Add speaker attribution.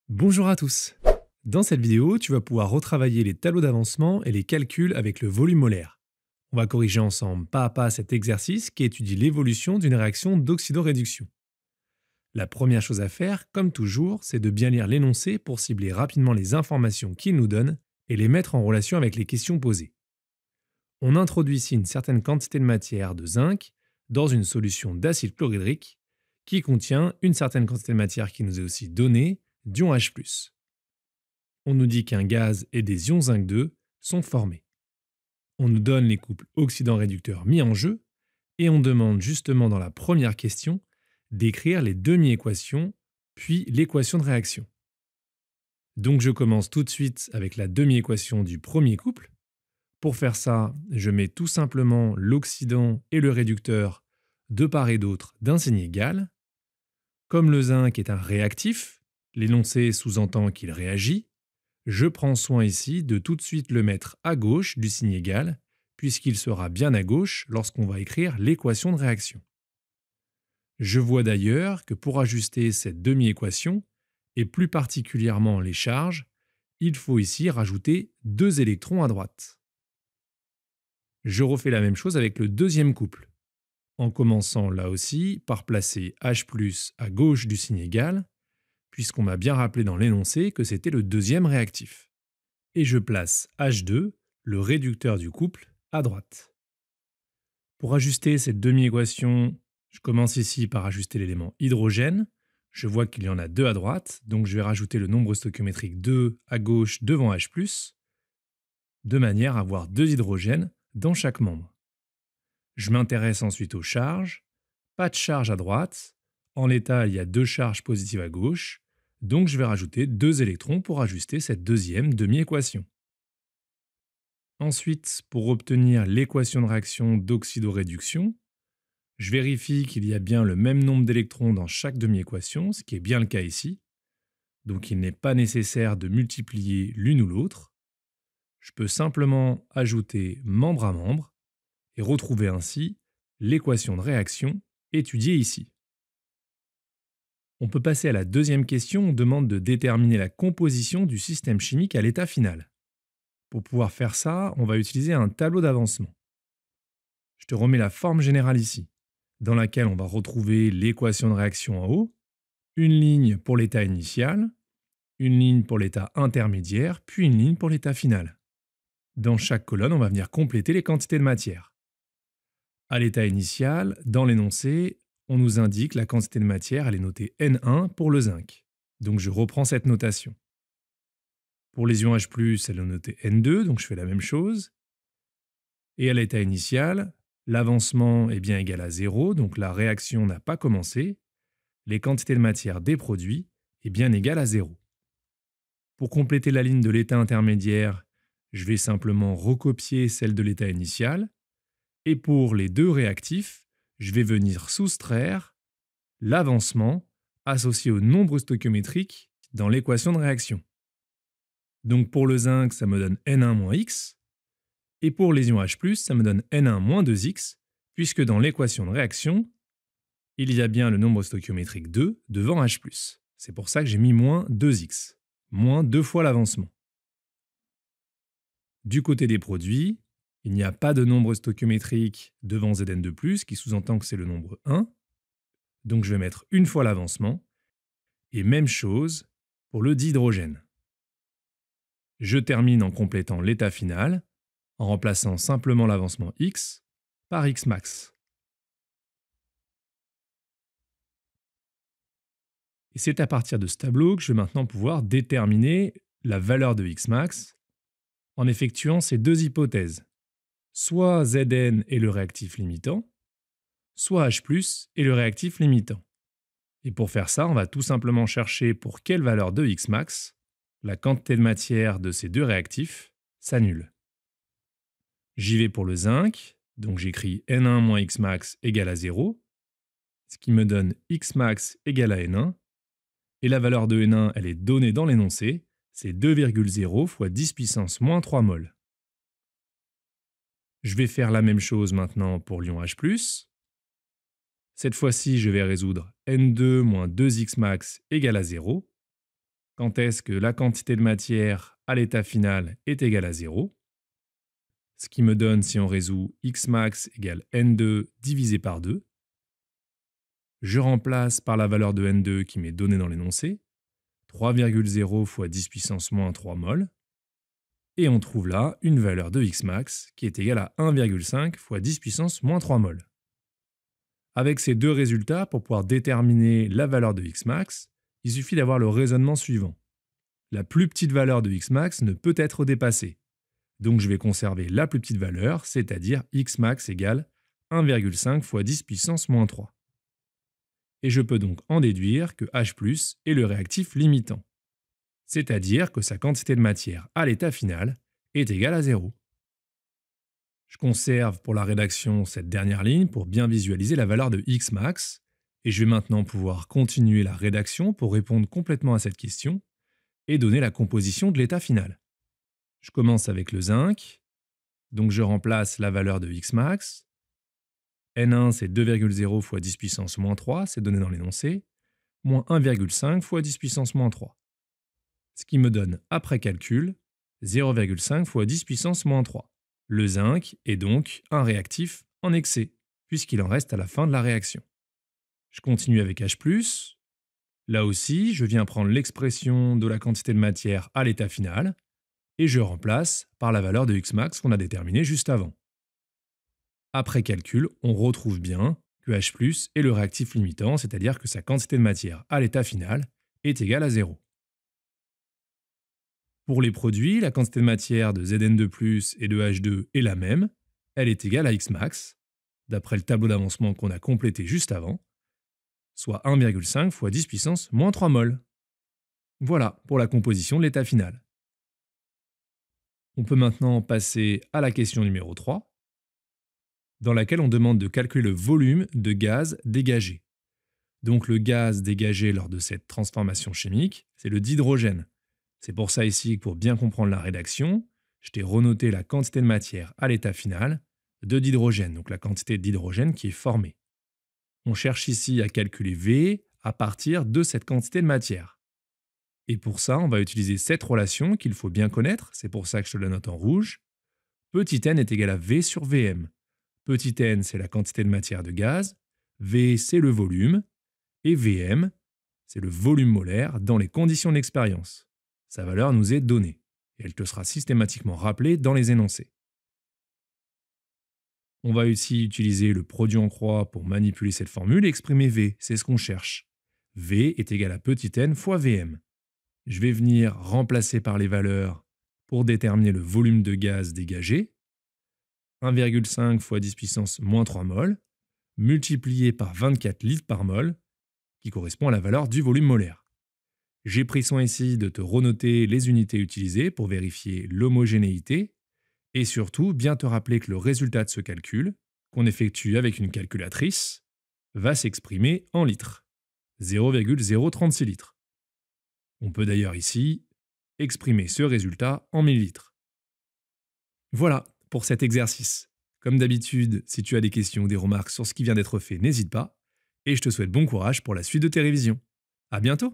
Speaker 1: Bonjour à tous. Dans cette vidéo, tu vas pouvoir retravailler les tableaux d'avancement et les calculs avec le volume molaire. On va corriger ensemble pas à pas cet exercice qui étudie l'évolution d'une réaction d'oxydoréduction. La première chose à faire, comme toujours, c'est de bien lire l'énoncé pour cibler rapidement les informations qu'il nous donne et les mettre en relation avec les questions posées. On introduit ici une certaine quantité de matière de zinc dans une solution d'acide chlorhydrique qui contient une certaine quantité de matière qui nous est aussi donnée, d'ion H+. On nous dit qu'un gaz et des ions zinc 2 sont formés. On nous donne les couples oxydant-réducteurs mis en jeu et on demande justement dans la première question d'écrire les demi-équations puis l'équation de réaction. Donc je commence tout de suite avec la demi-équation du premier couple. Pour faire ça, je mets tout simplement l'oxydant et le réducteur de part et d'autre d'un signe égal. Comme le zinc est un réactif, l'énoncé sous-entend qu'il réagit. Je prends soin ici de tout de suite le mettre à gauche du signe égal, puisqu'il sera bien à gauche lorsqu'on va écrire l'équation de réaction. Je vois d'ailleurs que pour ajuster cette demi-équation, et plus particulièrement les charges, il faut ici rajouter 2 électrons à droite. Je refais la même chose avec le deuxième couple, en commençant là aussi par placer H+ à gauche du signe égal, puisqu'on m'a bien rappelé dans l'énoncé que c'était le deuxième réactif. Et je place H2, le réducteur du couple, à droite. Pour ajuster cette demi-équation, je commence ici par ajuster l'élément hydrogène. Je vois qu'il y en a 2 à droite, donc je vais rajouter le nombre stoichiométrique 2 à gauche devant H+, de manière à avoir 2 hydrogènes dans chaque membre. Je m'intéresse ensuite aux charges. Pas de charge à droite. En l'état, il y a 2 charges positives à gauche, donc je vais rajouter 2 électrons pour ajuster cette deuxième demi-équation. Ensuite, pour obtenir l'équation de réaction d'oxydoréduction, je vérifie qu'il y a bien le même nombre d'électrons dans chaque demi-équation, ce qui est bien le cas ici. Donc il n'est pas nécessaire de multiplier l'une ou l'autre. Je peux simplement ajouter membre à membre et retrouver ainsi l'équation de réaction étudiée ici. On peut passer à la deuxième question, on demande de déterminer la composition du système chimique à l'état final. Pour pouvoir faire ça, on va utiliser un tableau d'avancement. Je te remets la forme générale ici, dans laquelle on va retrouver l'équation de réaction en haut, une ligne pour l'état initial, une ligne pour l'état intermédiaire, puis une ligne pour l'état final. Dans chaque colonne, on va venir compléter les quantités de matière. À l'état initial, dans l'énoncé, on nous indique la quantité de matière, elle est notée N1 pour le zinc. Donc je reprends cette notation. Pour les ions H+, elle est notée N2, donc je fais la même chose. Et à l'état initial, l'avancement est bien égal à 0, donc la réaction n'a pas commencé. Les quantités de matière des produits est bien égale à 0. Pour compléter la ligne de l'état intermédiaire, je vais simplement recopier celle de l'état initial. Et pour les deux réactifs, je vais venir soustraire l'avancement associé au nombre stoichiométrique dans l'équation de réaction. Donc pour le zinc, ça me donne N1 moins X. Et pour les ions H+, ça me donne N1 moins 2X, puisque dans l'équation de réaction, il y a bien le nombre stoichiométrique 2 devant H+. C'est pour ça que j'ai mis moins 2X, moins 2 fois l'avancement. Du côté des produits, il n'y a pas de nombre stoichiométrique devant Zn2+, qui sous-entend que c'est le nombre 1. Donc je vais mettre une fois l'avancement. Et même chose pour le dihydrogène. Je termine en complétant l'état final, en remplaçant simplement l'avancement X par X max. Et c'est à partir de ce tableau que je vais maintenant pouvoir déterminer la valeur de X max en effectuant ces deux hypothèses. Soit Zn est le réactif limitant, soit H+ est le réactif limitant. Et pour faire ça, on va tout simplement chercher pour quelle valeur de X max la quantité de matière de ces deux réactifs s'annule. J'y vais pour le zinc, donc j'écris N1 moins X max égale à 0, ce qui me donne X max égale à N1, et la valeur de N1, elle est donnée dans l'énoncé, c'est 2,0 fois 10 puissance moins 3 mol. Je vais faire la même chose maintenant pour l'ion H+. Cette fois-ci, je vais résoudre N2 moins 2X max égale à 0. quand est-ce que la quantité de matière à l'état final est égale à 0. Ce qui me donne, si on résout, x max égale n2 divisé par 2. Je remplace par la valeur de n2 qui m'est donnée dans l'énoncé, 3,0 fois 10 puissance moins 3 mol. Et on trouve là une valeur de x max qui est égale à 1,5 fois 10 puissance moins 3 mol. Avec ces deux résultats, pour pouvoir déterminer la valeur de x max, il suffit d'avoir le raisonnement suivant. La plus petite valeur de x max ne peut être dépassée. Donc je vais conserver la plus petite valeur, c'est-à-dire x max égale 1,5 fois 10 puissance moins 3. Et je peux donc en déduire que H+ est le réactif limitant. C'est-à-dire que sa quantité de matière à l'état final est égale à 0. Je conserve pour la rédaction cette dernière ligne pour bien visualiser la valeur de x max, et je vais maintenant pouvoir continuer la rédaction pour répondre complètement à cette question et donner la composition de l'état final. Je commence avec le zinc, donc je remplace la valeur de x max. N1 c'est 2,0 fois 10 puissance moins 3, c'est donné dans l'énoncé, moins 1,5 fois 10 puissance moins 3. Ce qui me donne, après calcul, 0,5 fois 10 puissance moins 3. Le zinc est donc un réactif en excès, puisqu'il en reste à la fin de la réaction. Je continue avec H+. Là aussi, je viens prendre l'expression de la quantité de matière à l'état final, et je remplace par la valeur de x max qu'on a déterminée juste avant. Après calcul, on retrouve bien que H+ est le réactif limitant, c'est-à-dire que sa quantité de matière à l'état final est égale à 0. Pour les produits, la quantité de matière de Zn2+, et de H2 est la même, elle est égale à x max, d'après le tableau d'avancement qu'on a complété juste avant, soit 1,5 fois 10 puissance moins 3 mol. Voilà pour la composition de l'état final. On peut maintenant passer à la question numéro 3, dans laquelle on demande de calculer le volume de gaz dégagé. Donc le gaz dégagé lors de cette transformation chimique, c'est le dihydrogène. C'est pour ça ici que pour bien comprendre la rédaction, je t'ai renoté la quantité de matière à l'état final de dihydrogène, donc la quantité d'hydrogène qui est formée. On cherche ici à calculer V à partir de cette quantité de matière. Et pour ça, on va utiliser cette relation qu'il faut bien connaître, c'est pour ça que je te la note en rouge. Petit n est égal à V sur Vm. Petit n, c'est la quantité de matière de gaz, V, c'est le volume, et Vm, c'est le volume molaire dans les conditions d'expérience. Sa valeur nous est donnée, et elle te sera systématiquement rappelée dans les énoncés. On va aussi utiliser le produit en croix pour manipuler cette formule et exprimer V, c'est ce qu'on cherche. V est égal à petit n fois Vm. Je vais venir remplacer par les valeurs pour déterminer le volume de gaz dégagé, 1,5 fois 10 puissance moins 3 mol, multiplié par 24 litres par mol, qui correspond à la valeur du volume molaire. J'ai pris soin ici de te renoter les unités utilisées pour vérifier l'homogénéité et surtout bien te rappeler que le résultat de ce calcul, qu'on effectue avec une calculatrice, va s'exprimer en litres, 0,036 litres. On peut d'ailleurs ici exprimer ce résultat en millilitres. Voilà pour cet exercice. Comme d'habitude, si tu as des questions ou des remarques sur ce qui vient d'être fait, n'hésite pas, et je te souhaite bon courage pour la suite de tes révisions. À bientôt!